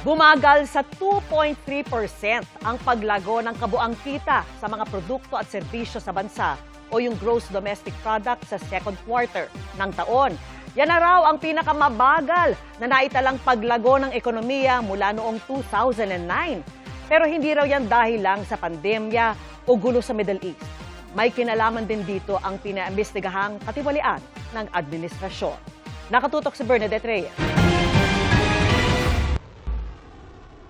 Bumagal sa 2.3% ang paglago ng kabuang kita sa mga produkto at serbisyo sa bansa o yung gross domestic product sa second quarter ng taon. Yan na raw ang pinakamabagal na naitalang paglago ng ekonomiya mula noong 2009. Pero hindi raw yan dahil lang sa pandemya o gulo sa Middle East. May kinalaman din dito ang pinaimbestigahang katiwalian ng administrasyon. Nakatutok si Bernadette Reyes.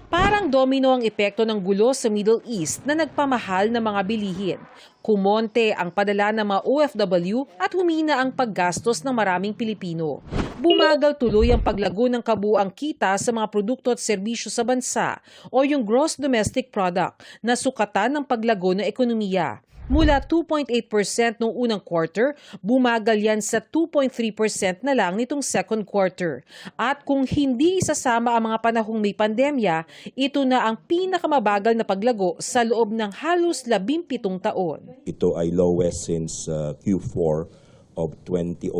Parang domino ang epekto ng gulo sa Middle East na nagpamahal ng mga bilihin. Kumonte ang padala ng mga OFW at humina ang paggastos ng maraming Pilipino. Bumagal tuloy ang paglago ng kabuang kita sa mga produkto at serbisyo sa bansa o yung gross domestic product na sukatan ng paglago ng ekonomiya. Mula 2.8% noong unang quarter, bumagal yan sa 2.3% na lang nitong second quarter. At kung hindi isasama ang mga panahong may pandemya, ito na ang pinakamabagal na paglago sa loob ng halos 17 taon. Ito ay lowest since Q4 of 2009,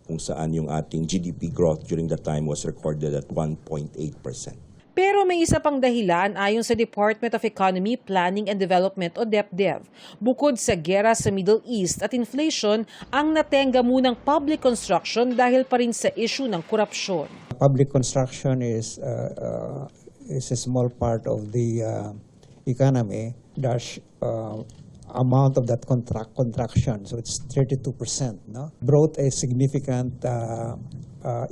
kung saan yung ating GDP growth during that time was recorded at 1.8%. Pero may isa pang dahilan ayon sa Department of Economy, Planning and Development o DepDev. Bukod sa gera sa Middle East at inflation, ang natenga munang public construction dahil pa rin sa issue ng korupsyon. Public construction is a small part of the economy. There's amount of that contraction, so it's 32%. No? Brought a significant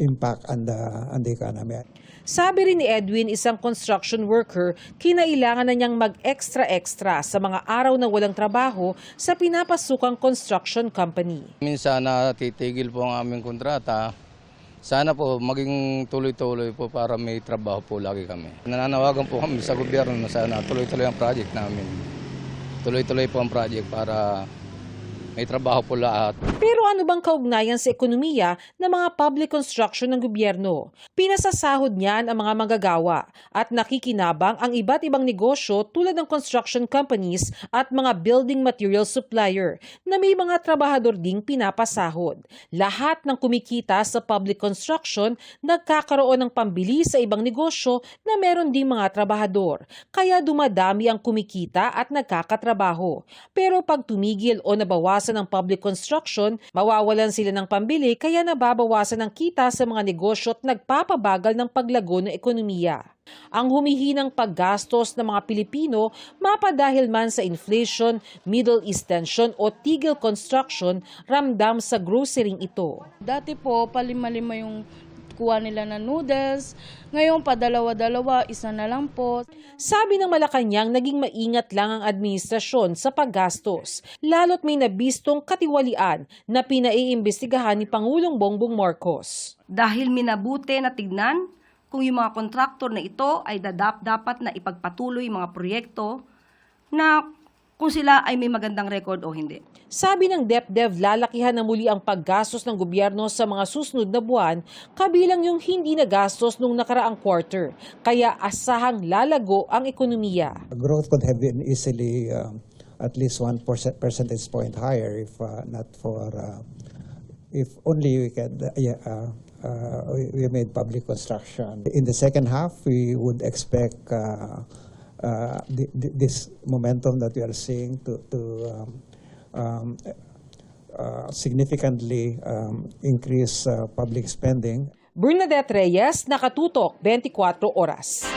impact on the economy. Sabi rin ni Edwin, isang construction worker, kinailangan na niyang mag-extra-extra sa mga araw na walang trabaho sa pinapasukang construction company. Minsan titigil po ang aming kontrata. Sana po maging tuloy-tuloy po para may trabaho po lagi kami. Nananawagan po kami sa gobyerno na sana tuloy-tuloy ang project namin. Tuloy-tuloy po ang project para may trabaho po lahat. Pero ano bang kaugnayan sa ekonomiya ng mga public construction ng gobyerno? Pinasasahod niyan ang mga manggagawa at nakikinabang ang iba't ibang negosyo tulad ng construction companies at mga building material supplier na may mga trabahador ding pinapasahod. Lahat ng kumikita sa public construction nagkakaroon ng pambili sa ibang negosyo na meron ding mga trabahador. Kaya dumadami ang kumikita at nagkakatrabaho. Pero pag tumigil o nabawasan ng public construction, mawawalan sila ng pambili kaya nababawasan ang kita sa mga negosyo at nagpapabagal ng paglago ng ekonomiya. Ang humihinang paggastos ng mga Pilipino mapadahil man sa inflation, Middle East tension o tigil construction ramdam sa grocerying ito. Dati po, palima-lima yung kuha nila na noodles. Ngayon pa dalawa-dalawa, isa na lang po. Sabi ng Malacanang, naging maingat lang ang administrasyon sa paggastos. Lalo't may nabistong katiwalian na pinaiimbestigahan ni Pangulong Bongbong Marcos. Dahil minabuti na tignan kung yung mga kontraktor na ito ay dapat na ipagpatuloy mga proyekto na kung sila ay may magandang record o hindi. Sabi ng DepDev, lalakihan na muli ang paggastos ng gobyerno sa mga susunod na buwan, kabilang yung hindi nagastos nung nakaraang quarter. Kaya asahang lalago ang ekonomiya. Growth could have been easily at least 1 percentage point higher if not for if only we could we made public construction. In the second half, we would expect this momentum that we are seeing to significantly increase public spending. Bernadette Reyes, Nakatutok, 24 Oras.